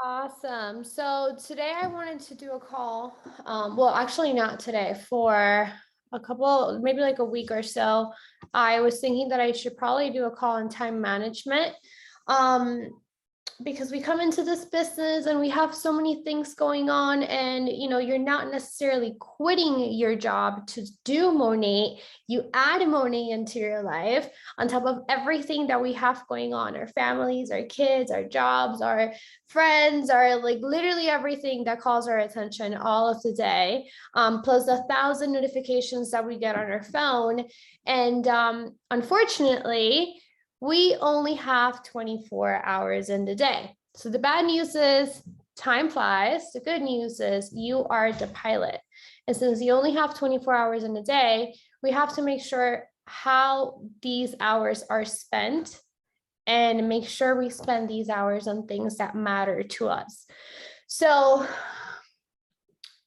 Awesome. So today I wanted to do a call. Well, actually not today, for a couple, maybe like a week or so. I was thinking that I should probably do a call on time management. Um, because we come into this business and we have so many things going on, and you're not necessarily quitting your job to do Monat. You add Monat into your life on top of everything that we have going on, our families, our kids, our jobs, our friends, our, like, literally everything that calls our attention all of the day, plus the 1,000 notifications that we get on our phone. And unfortunately, we only have 24 hours in the day. So the bad news is time flies. The good news is you are the pilot. And since you only have 24 hours in a day, we have to make sure how these hours are spent and make sure we spend these hours on things that matter to us. So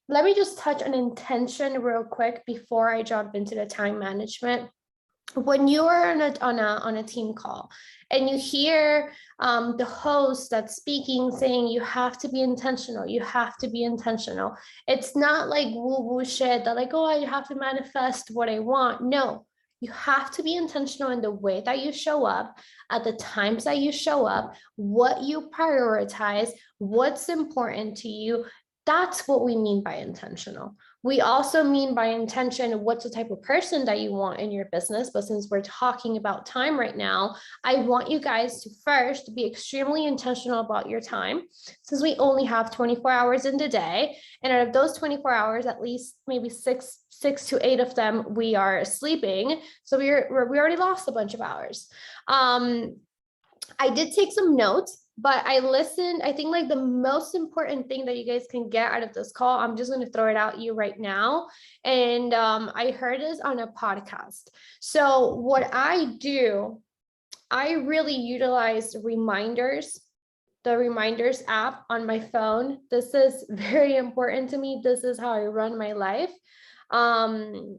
let me just touch on intention real quick before I jump into the time management. When you are on a team call and you hear the host that's speaking saying you have to be intentional, you have to be intentional. It's not like woo woo shit that, like, oh, I have to manifest what I want. No, you have to be intentional in the way that you show up, at the times that you show up, what you prioritize, what's important to you. That's what we mean by intentional. We also mean by intention what's the type of person that you want in your business. But since we're talking about time right now, I want you guys to first be extremely intentional about your time, since we only have 24 hours in the day. And out of those 24 hours, at least maybe six to eight of them we are sleeping. So we already lost a bunch of hours. I did take some notes, but I listened. I think, like, the most important thing that you guys can get out of this call, I'm just going to throw it out you right now. And I heard this on a podcast. So what I do, I really utilize reminders, the reminders app on my phone. This is very important to me. This is how I run my life. On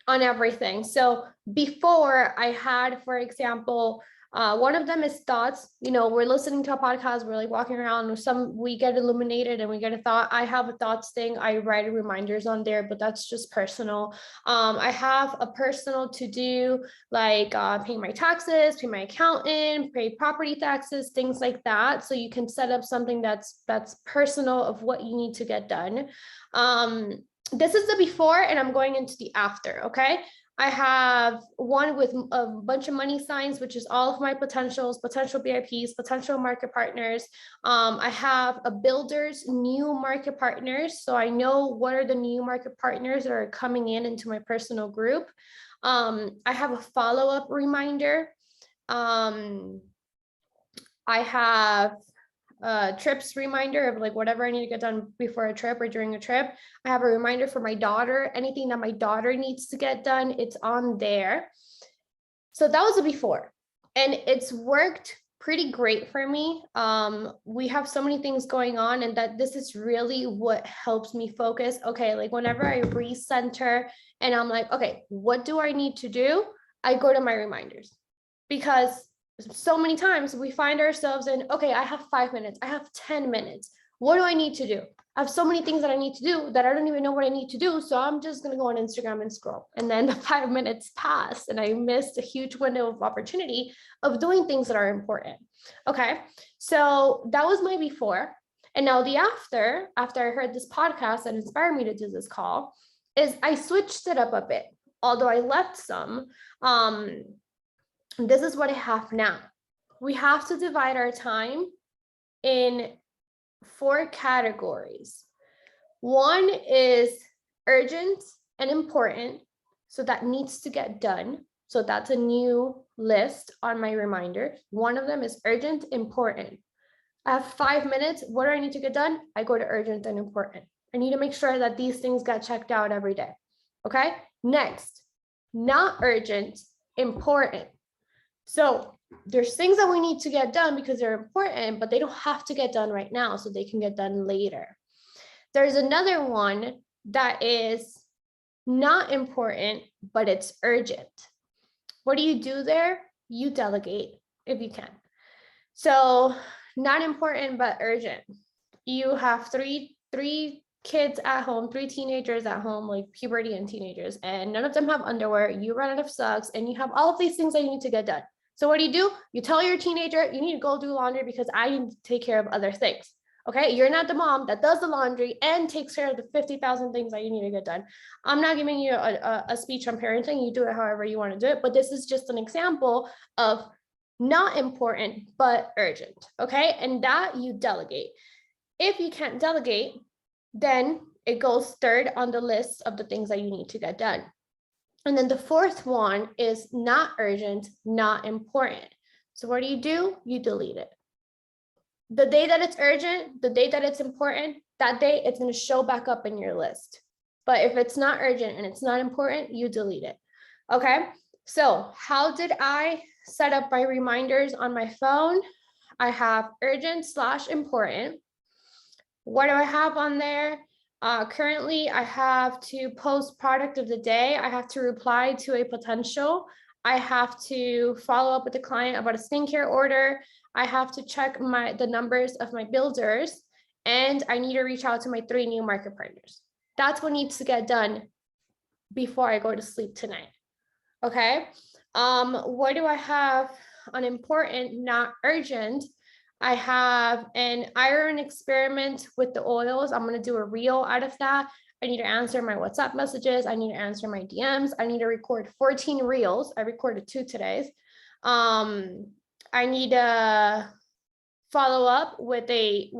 everything. So before, I had, for example, one of them is thoughts. We're listening to a podcast, we're like walking around, we get illuminated and we get a thought. I have a thoughts thing. I write reminders on there, but that's just personal. I have a personal to do, like paying my taxes, pay my accountant, pay property taxes, things like that. So you can set up something that's personal of what you need to get done. This is the before, and I'm going into the after. Okay. I have one with a bunch of money signs, which is all of my potentials, potential VIPs, potential market partners. I have a builders, new market partners. So I know what are the new market partners that are coming into my personal group. I have a follow-up reminder. I have trips reminder of, like, whatever I need to get done before a trip or during a trip. I have a reminder for my daughter. Anything that my daughter needs to get done, it's on there. So that was a before, and it's worked pretty great for me. We have so many things going on, and that this is really what helps me focus. Okay, like whenever I recenter and I'm like, okay, what do I need to do? I go to my reminders, because so many times we find ourselves in, okay, I have 5 minutes, I have 10 minutes. What do I need to do? I have so many things that I need to do that I don't even know what I need to do. So I'm just going to go on Instagram and scroll. And then the 5 minutes pass and I missed a huge window of opportunity of doing things that are important. Okay. So that was my before. And now the after I heard this podcast that inspired me to do this call, is I switched it up a bit. Although I left some, this is what I have now. We have to divide our time in 4 categories. One is urgent and important, so that needs to get done. So that's a new list on my reminders. One of them is urgent, important. I have 5 minutes. What do I need to get done? I go to urgent and important. I need to make sure that these things get checked out every day. Okay. Next, not urgent, important. So there's things that we need to get done because they're important, but they don't have to get done right now, so they can get done later. There's another one that is not important, but it's urgent. What do you do there? You delegate if you can. So not important, but urgent. you have three kids at home, three teenagers at home, like puberty and teenagers, and none of them have underwear. You run out of socks, and you have all of these things that you need to get done. So what do? You tell your teenager, you need to go do laundry because I need to take care of other things. Okay, you're not the mom that does the laundry and takes care of the 50,000 things that you need to get done. I'm not giving you a speech on parenting. You do it however you want to do it, but this is just an example of not important, but urgent. Okay, and that you delegate. If you can't delegate, then it goes third on the list of the things that you need to get done. And then the fourth one is not urgent, not important. So what do? You delete it. The day that it's urgent, the day that it's important, that day it's going to show back up in your list. But if it's not urgent and it's not important, you delete it. Okay. So how did I set up my reminders on my phone? I have urgent / important. What do I have on there? Currently, I have to post product of the day. I have to reply to a potential. I have to follow up with the client about a skincare order. I have to check the numbers of my builders, and I need to reach out to my 3 new market partners. That's what needs to get done before I go to sleep tonight. Okay. What do I have on important, not urgent? I have an iron experiment with the oils. I'm going to do a reel out of that. I need to answer my WhatsApp messages. I need to answer my DMs. I need to record 14 reels. I recorded 2 today. I need to follow up with a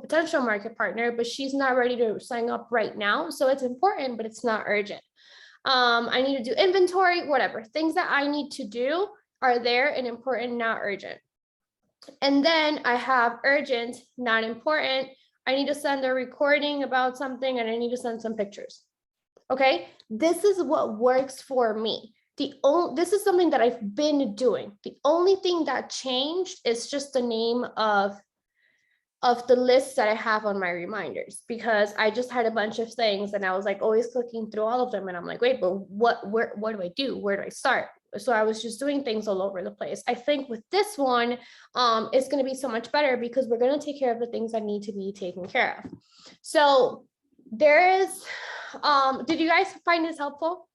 potential market partner, but she's not ready to sign up right now. So it's important, but it's not urgent. I need to do inventory, whatever. Things that I need to do are there and important, not urgent. And then I have urgent, not important. I need to send a recording about something and I need to send some pictures. Okay, this is what works for me. This is something that I've been doing. The only thing that changed is just the name of the list that I have on my reminders, because I just had a bunch of things and I was like always clicking through all of them. And I'm like, wait, but what do I do? Where do I start? So I was just doing things all over the place. I think with this one, it's going to be so much better because we're going to take care of the things that need to be taken care of. So there is, did you guys find this helpful?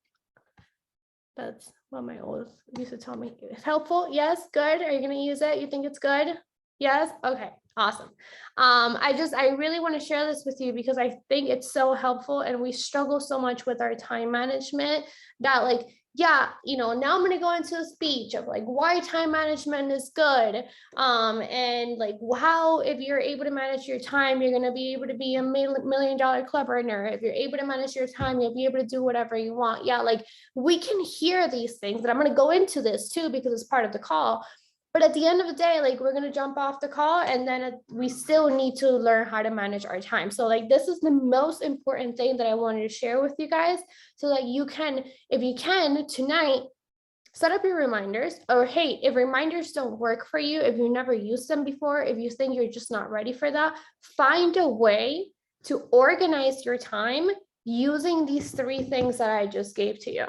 That's what my old used to tell me. It's helpful. Yes. Good. Are you going to use it? You think it's good? Yes. Okay. Awesome. I really want to share this with you because I think it's so helpful, and we struggle so much with our time management that, like, yeah, now I'm going to go into a speech of like why time management is good. And like how, if you're able to manage your time, you're going to be able to be a $1 million club earner. If you're able to manage your time, you'll be able to do whatever you want. Yeah. Like we can hear these things, and I'm going to go into this too, because it's part of the call. But at the end of the day, like we're going to jump off the call, and then we still need to learn how to manage our time. So like, this is the most important thing that I wanted to share with you guys, so that you can, if you can tonight, set up your reminders. Or hey, if reminders don't work for you, if you never used them before, if you think you're just not ready for that, find a way to organize your time using these 3 things that I just gave to you.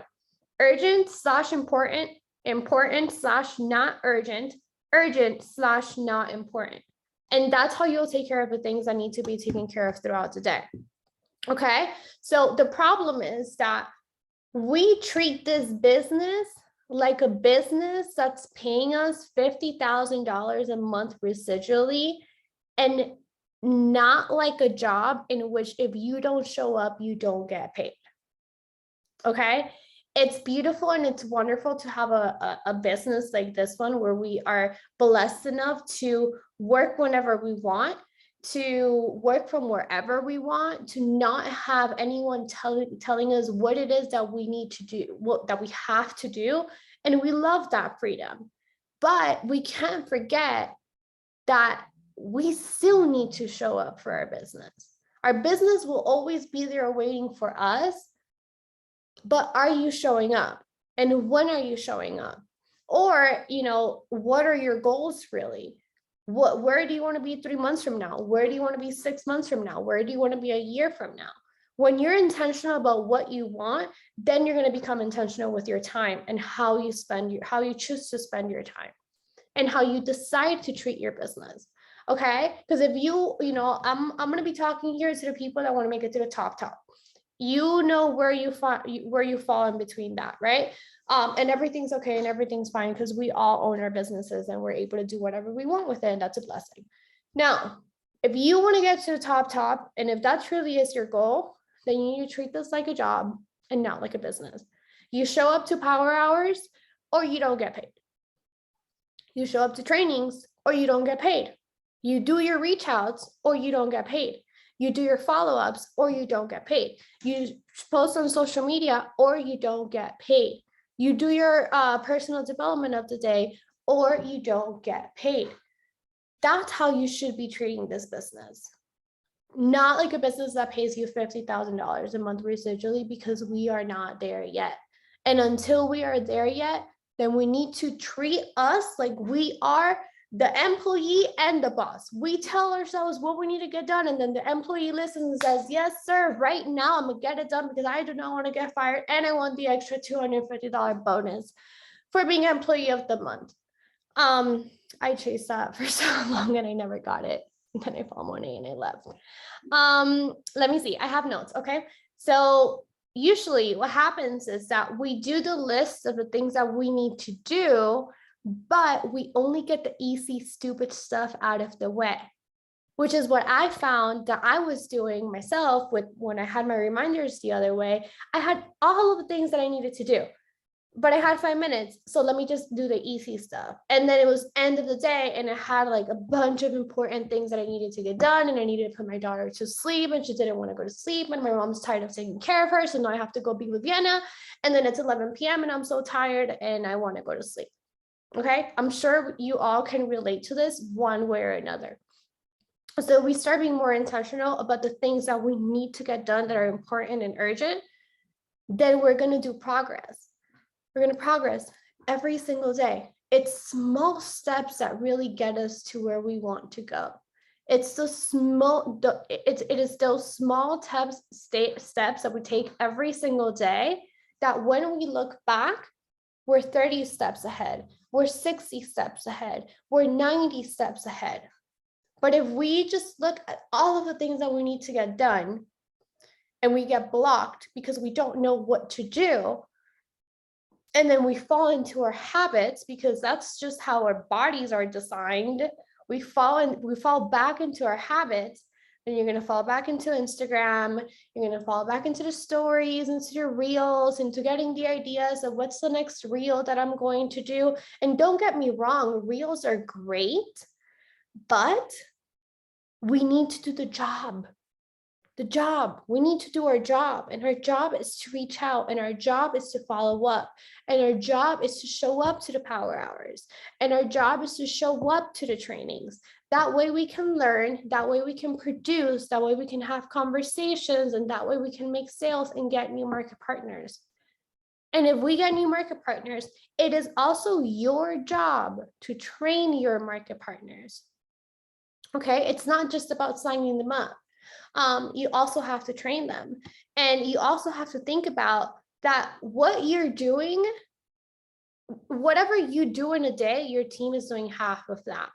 Urgent / important, important / not urgent, urgent / not important. And that's how you'll take care of the things that need to be taken care of throughout the day. Okay. So the problem is that we treat this business like a business that's paying us $50,000 a month residually, and not like a job in which if you don't show up, you don't get paid. Okay. It's beautiful and it's wonderful to have a business like this one, where we are blessed enough to work whenever we want, to work from wherever we want, to not have anyone telling us what it is that we need to do, that we have to do. And we love that freedom. But we can't forget that we still need to show up for our business. Our business will always be there waiting for us. But are you showing up? And when are you showing up? Or, what are your goals really? Where do you want to be 3 months from now? Where do you want to be 6 months from now? Where do you want to be a year from now? When you're intentional about what you want, then you're going to become intentional with your time and how you choose to spend your time and how you decide to treat your business. Okay. Because if I'm going to be talking here to the people that want to make it to the top. You know where you fall in between that, right? And everything's okay and everything's fine because we all own our businesses and we're able to do whatever we want with it. And that's a blessing. Now, if you want to get to the top, and if that truly is your goal, then you need to treat this like a job and not like a business. You show up to power hours or you don't get paid. You show up to trainings or you don't get paid. You do your reach outs or you don't get paid. You do your follow-ups or you don't get paid. You post on social media or you don't get paid. You do your personal development of the day or you don't get paid. That's how you should be treating this business. Not like a business that pays you $50,000 a month residually, because we are not there yet. And until we are there yet, then we need to treat us like we are the employee and the boss. We tell ourselves what we need to get done, and then the employee listens and says, yes, sir, right now I'm gonna get it done because I do not want to get fired and I want the extra $250 bonus for being employee of the month. I chased that for so long and I never got it. And then I fell one day and I left. Let me see. I have notes. Okay. So usually what happens is that we do the list of the things that we need to do, but we only get the easy, stupid stuff out of the way, which is what I found that I was doing myself with when I had my reminders the other way. I had all of the things that I needed to do, but I had 5 minutes. So let me just do the easy stuff. And then it was end of the day and I had like a bunch of important things that I needed to get done. And I needed to put my daughter to sleep and she didn't want to go to sleep. And my mom's tired of taking care of her. So now I have to go be with Vienna. And then it's 11 p.m. and I'm so tired and I want to go to sleep. Okay. I'm sure you all can relate to this one way or another. So we start being more intentional about the things that we need to get done that are important and urgent. Then we're going to do progress. We're going to progress every single day. It's small steps that really get us to where we want to go. It's the small, it is those small steps that we take every single day that when we look back, we're 30 steps ahead. We're 60 steps ahead. We're 90 steps ahead. But if we just look at all of the things that we need to get done and we get blocked because we don't know what to do, and then we fall into our habits because that's just how our bodies are designed. We fall back into our habits, and you're going to fall back into Instagram. You're going to fall back into the stories, into your reels, into getting the ideas of what's the next reel that I'm going to do. And don't get me wrong, reels are great, but we need to do the job. We need to do our job, and our job is to reach out, and our job is to follow up, and our job is to show up to the power hours, and our job is to show up to the trainings. That way we can learn, that way we can produce, that way we can have conversations, and that way we can make sales and get new market partners. And if we get new market partners, it is also your job to train your market partners. Okay, it's not just about signing them up. You also have to train them. And you also have to think about that what you're doing, whatever you do in a day, your team is doing half of that.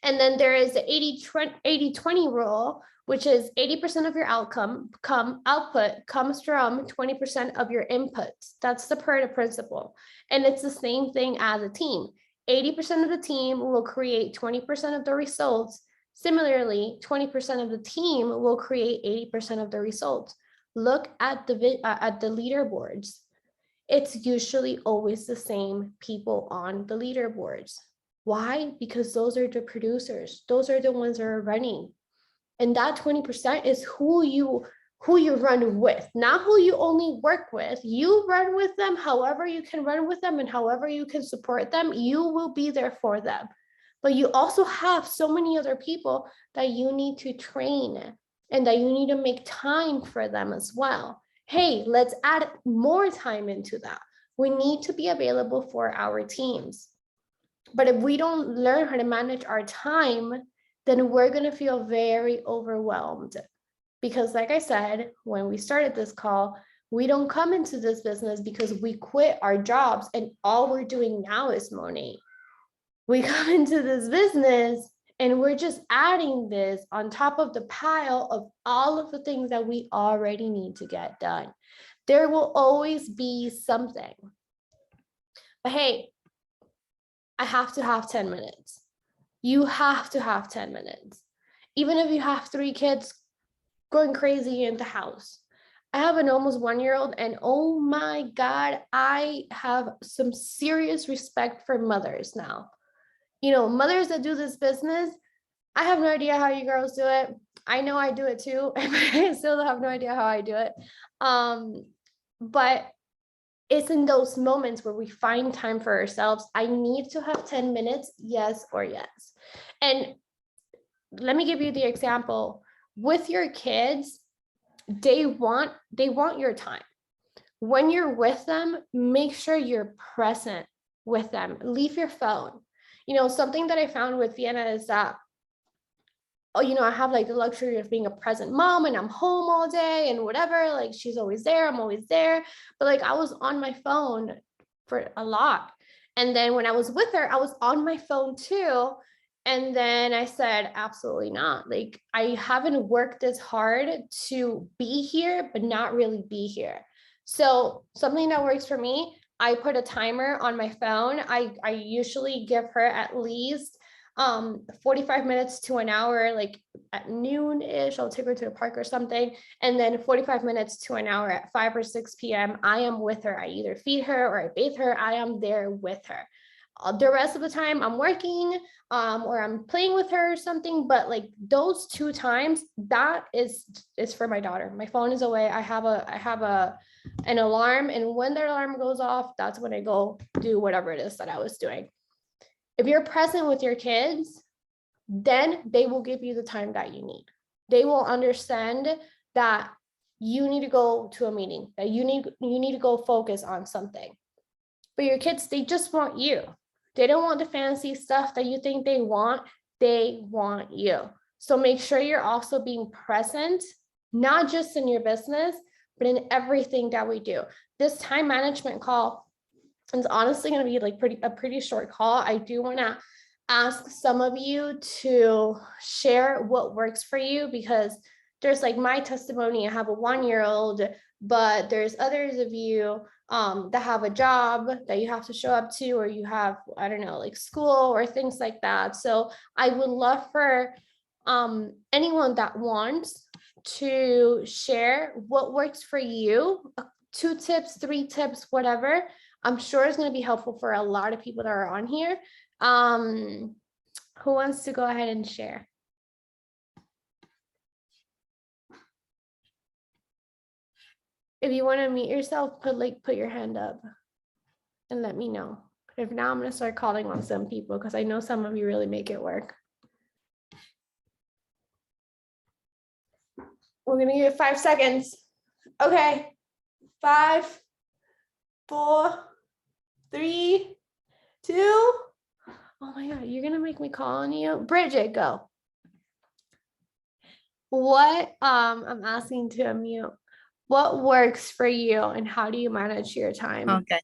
And then there is the 80-20 rule, which is 80% of your output comes from 20% of your inputs. That's the Pareto principle. And it's the same thing as a team. 80% of the team will create 20% of the results. Similarly, 20% of the team will create 80% of the results. Look at the leaderboards. It's usually always the same people on the leaderboards. Why? Because those are the producers. Those are the ones that are running. And that 20% is who you run with, not who you only work with. You run with them however you can run with them and however you can support them. You will be there for them. But you also have so many other people that you need to train and that you need to make time for them as well. Hey, let's add more time into that. We need to be available for our teams. But if we don't learn how to manage our time, then we're going to feel very overwhelmed. Because like I said, when we started this call, we don't come into this business because we quit our jobs and all we're doing now is Monat. We come into this business And we're just adding this on top of the pile of all of the things that we already need to get done. There will always be something. But hey, I have to have 10 minutes. You have to have 10 minutes. Even if you have 3 kids going crazy in the house. I have an almost 1-year-old, and oh my God, I have some serious respect for mothers now. You know, mothers that do this business, I have no idea how you girls do it. I know I do it too, and I still have no idea how I do it. But it's in those moments where we find time for ourselves. I need to have 10 minutes, yes or yes. And let me give you the example. With your kids, they want your time. When you're with them, make sure you're present with them. Leave your phone. You know, something that I found with Vienna is that, oh, you know, I have like the luxury of being a present mom and I'm home all day and whatever, like she's always there, I'm always there. But like I was on my phone for a lot. And then when I was with her, I was on my phone too. And then I said, absolutely not. Like I haven't worked this hard to be here, but not really be here. So something that works for me, I put a timer on my phone. I usually give her at least 45 minutes to an hour, like at noon-ish, I'll take her to the park or something. And then 45 minutes to an hour at 5 or 6 p.m. I am with her. I either feed her or I bathe her. I am there with her. The rest of the time I'm working or I'm playing with her or something, but like those 2 times, that is for my daughter. My phone is away. I have an alarm, and when the alarm goes off, that's when I go do whatever it is that I was doing. If you're present with your kids, then they will give you the time that you need. They will understand that you need to go to a meeting, that you need to go focus on something. But your kids, they just want you. They don't want the fancy stuff that you think they want. They want you. So make sure you're also being present, not just in your business, but in everything that we do. This time management call, it's honestly going to be like a pretty short call. I do want to ask some of you to share what works for you, because there's like my testimony. I have a 1-year-old, but there's others of you that have a job that you have to show up to, or you have, I don't know, like school or things like that. So I would love for anyone that wants to share what works for you, 2 tips, 3 tips, whatever. I'm sure it's going to be helpful for a lot of people that are on here. Who wants to go ahead and share? If you want to mute yourself, put your hand up and let me know. If not, I'm going to start calling on some people because I know some of you really make it work. We're going to give it 5 seconds. Okay. 5, 4, 3, 2. Oh my God, you're going to make me call on you. Bridget, go. What, I'm asking to unmute. What works for you and how do you manage your time? Okay.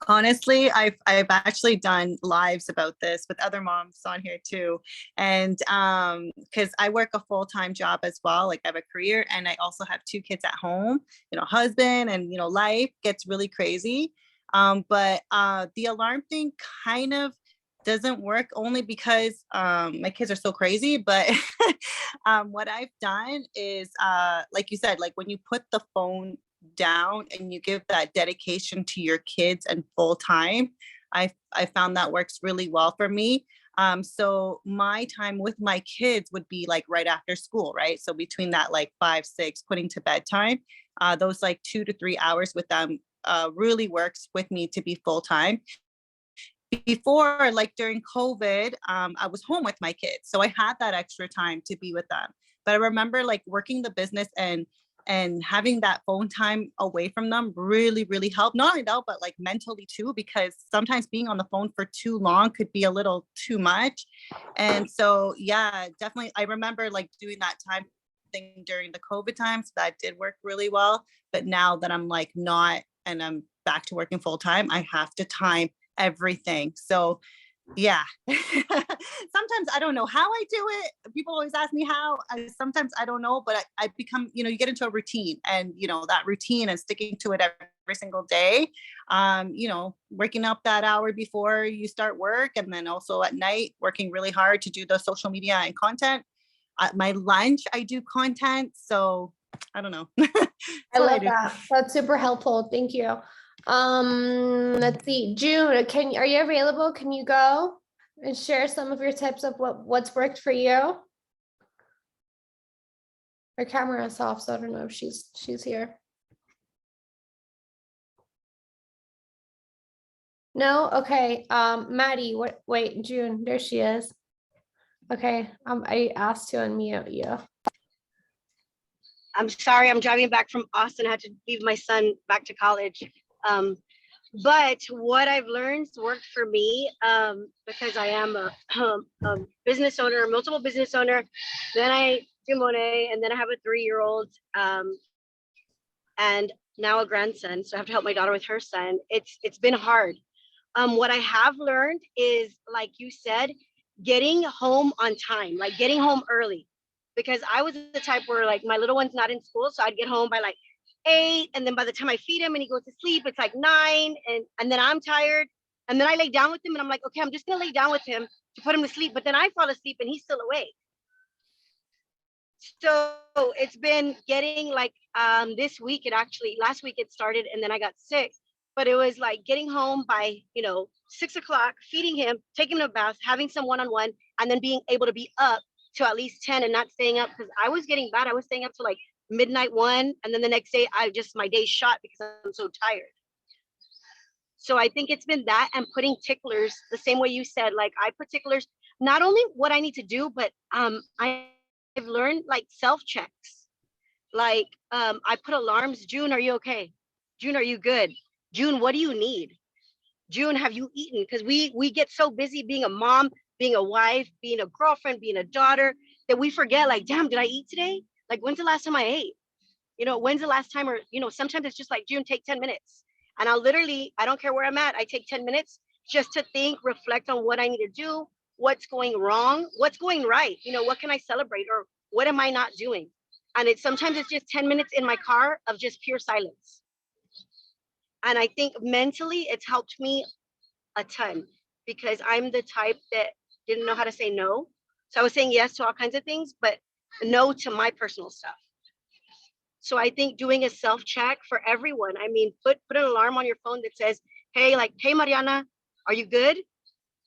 Honestly, I've actually done lives about this with other moms on here too. And because I work a full-time job as well, like I have a career and I also have 2 kids at home, you know, husband, and you know, life gets really crazy. But the alarm thing kind of doesn't work, only because my kids are so crazy. But what I've done is like you said, like when you put the phone down and you give that dedication to your kids and full time, I found that works really well for me. So my time with my kids would be like right after school, right? So between that like 5, 6, putting to bedtime, those like 2 to 3 hours with them really works with me to be full time. Before, like during COVID, I was home with my kids, so I had that extra time to be with them. But I remember like working the business and having that phone time away from them really helped, not only that, but like mentally too, because sometimes being on the phone for too long could be a little too much. And so yeah, definitely I remember like doing that time thing during the COVID times. That did work really well. But now that I'm like not, and I'm back to working full time, I have to time everything. So Yeah. Sometimes I don't know how I do it. People always ask me how. Sometimes I don't know, but I become, you get into a routine, and that routine and sticking to it every single day. Waking up that hour before you start work, and then also at night working really hard to do the social media and content. At my lunch, I do content. So I don't know. That's I what I love do. that. That's super helpful. Thank you. Let's see. June, are you available? Can you go and share some of your tips of what's worked for you? Her camera is off, so I don't know if she's here. No? Okay. Maddie, wait, June, there she is. Okay. I asked to unmute you. I'm sorry, I'm driving back from Austin. I had to leave my son back to college. But what I've learned worked for me, because I am a business owner, a multiple business owner. Then I do Monet, and then I have a 3-year-old, and now a grandson. So I have to help my daughter with her son. It's been hard. What I have learned is, like you said, getting home on time, like getting home early. Because I was the type where, like, my little one's not in school, so I'd get home by like 8, and then by the time I feed him and he goes to sleep, it's like 9, and then I'm tired, and then I lay down with him, and I'm like, okay, I'm just gonna lay down with him to put him to sleep, but then I fall asleep and he's still awake. So it's been getting like, this week, last week it started, and then I got sick, but it was like getting home by 6 o'clock, feeding him, taking him a bath, having some one-on-one, and then being able to be up to at least 10 and not staying up, because I was getting bad. I was staying up to like midnight 1, and then the next day my day's shot because I'm so tired. So I think it's been that, and putting ticklers the same way you said. Like, I put ticklers, not only what I need to do, but I've learned like self-checks. Like, I put alarms. June, are you okay? June, are you good? June, what do you need? June, have you eaten? Because we get so busy being a mom, being a wife, being a girlfriend, being a daughter, that we forget, like, damn, did I eat today? Like, when's the last time I ate? When's the last time? Or, sometimes it's just like, June, take 10 minutes. And I don't care where I'm at, I take 10 minutes just to think, reflect on what I need to do, what's going wrong, what's going right, what can I celebrate, or what am I not doing? And sometimes it's just 10 minutes in my car of just pure silence. And I think mentally it's helped me a ton, because I'm the type that didn't know how to say no. So I was saying yes to all kinds of things, but no to my personal stuff. So I think doing a self-check for everyone. I mean, put an alarm on your phone that says, hey, Mariana, are you good?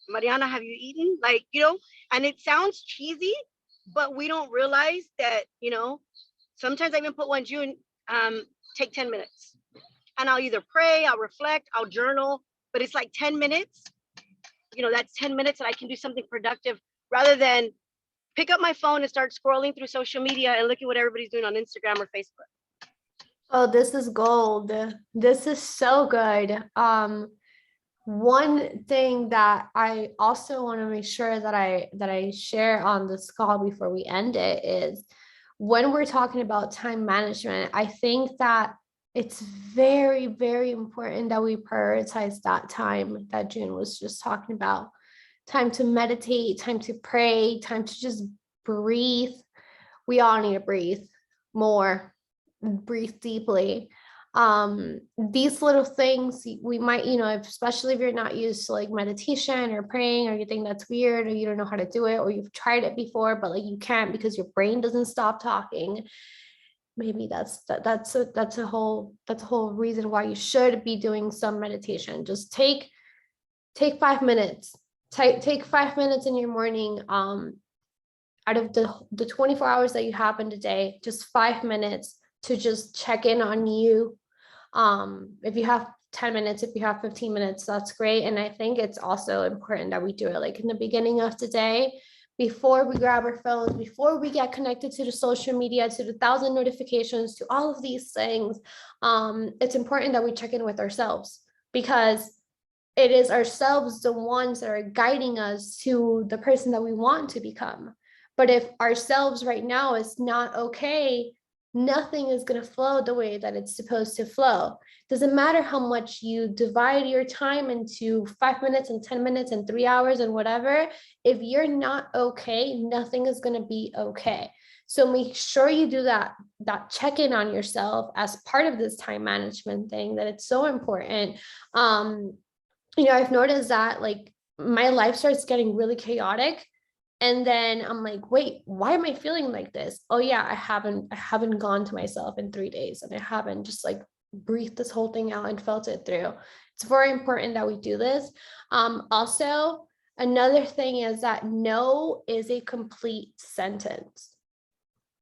Mariana, have you eaten? Like, and it sounds cheesy, but we don't realize that, sometimes I even put one, June, take 10 minutes. And I'll either pray, I'll reflect, I'll journal, but it's like 10 minutes. That's 10 minutes that I can do something productive, rather than pick up my phone and start scrolling through social media and look at what everybody's doing on Instagram or Facebook. Oh, this is gold. This is so good. One thing that I also want to make sure that I share on this call before we end it is, when we're talking about time management, I think that it's very, very important that we prioritize that time that June was just talking about. Time to meditate, time to pray, time to just breathe. We all need to breathe more, breathe deeply. These little things we might, especially if you're not used to like meditation or praying, or you think that's weird, or you don't know how to do it, or you've tried it before but like you can't because your brain doesn't stop talking. Maybe that's a whole reason why you should be doing some meditation. Just take 5 minutes. Take 5 minutes in your morning, out of the 24 hours that you have in the day, just 5 minutes to just check in on you. If you have 10 minutes, if you have 15 minutes, that's great. And I think it's also important that we do it like in the beginning of the day, before we grab our phones, before we get connected to the social media, to the 1,000 notifications, to all of these things. It's important that we check in with ourselves, because it is ourselves the ones that are guiding us to the person that we want to become. But if ourselves right now is not okay, nothing is going to flow the way that it's supposed to flow. Doesn't matter how much you divide your time into 5 minutes and 10 minutes and 3 hours and whatever. If you're not okay, nothing is going to be okay. So make sure you do that check-in on yourself as part of this time management thing, that it's so important. I've noticed that like my life starts getting really chaotic. And then I'm like, wait, why am I feeling like this? Oh yeah, I haven't gone to myself in 3 days, and I haven't just like breathed this whole thing out and felt it through. It's very important that we do this. Also, another thing is that no is a complete sentence.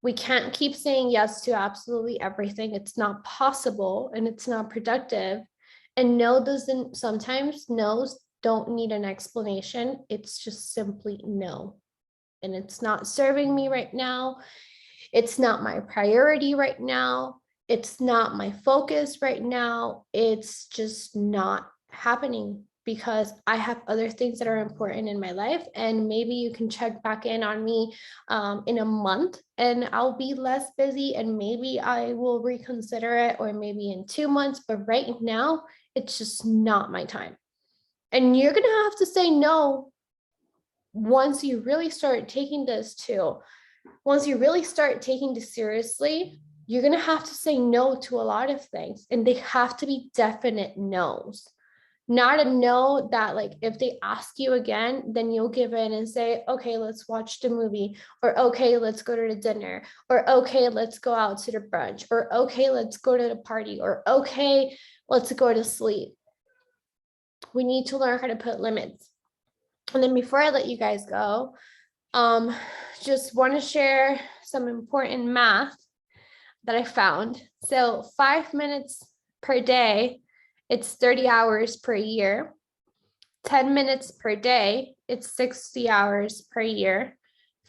We can't keep saying yes to absolutely everything. It's not possible and it's not productive. And sometimes no's don't need an explanation. It's just simply no. And it's not serving me right now. It's not my priority right now. It's not my focus right now. It's just not happening because I have other things that are important in my life. And maybe you can check back in on me in a month and I'll be less busy, and maybe I will reconsider it, or maybe in 2 months. But right now, it's just not my time. And you're going to have to say no once you really start taking this seriously. You're going to have to say no to a lot of things, and they have to be definite no's. Not a no that like if they ask you again, then you'll give in and say, okay, let's watch the movie, or okay, let's go to the dinner, or okay, let's go out to the brunch, or okay, let's go to the party, or okay, let's go to sleep. We need to learn how to put limits. And then before I let you guys go, just want to share some important math that I found. So 5 minutes per day, it's 30 hours per year. 10 minutes per day, it's 60 hours per year.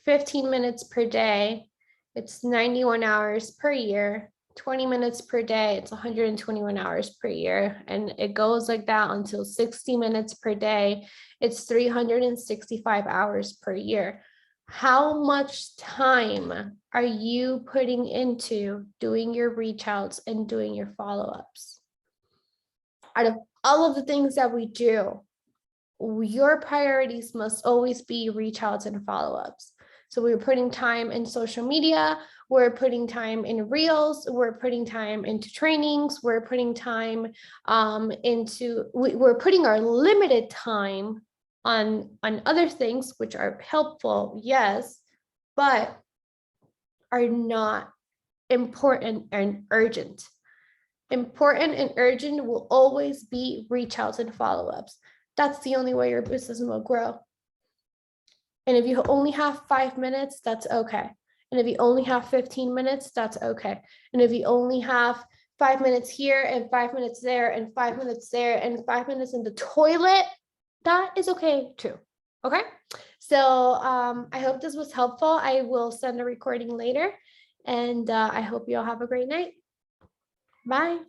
15 minutes per day, it's 91 hours per year. 20 minutes per day, it's 121 hours per year. And it goes like that until 60 minutes per day, it's 365 hours per year. How much time are you putting into doing your reach outs and doing your follow-ups? Out of all of the things that we do, your priorities must always be reach outs and follow-ups. So we're putting time in social media, we're putting time in reels, we're putting time into trainings, we're putting time we're putting our limited time on other things, which are helpful, yes, but are not important and urgent. Important and urgent will always be reach outs and follow-ups. That's the only way your business will grow. And if you only have 5 minutes, that's okay. And if you only have 15 minutes, that's okay. And if you only have 5 minutes here and 5 minutes there and 5 minutes there and 5 minutes in the toilet, that is okay too. Okay. So I hope this was helpful. I will send a recording later, and I hope you all have a great night. Bye.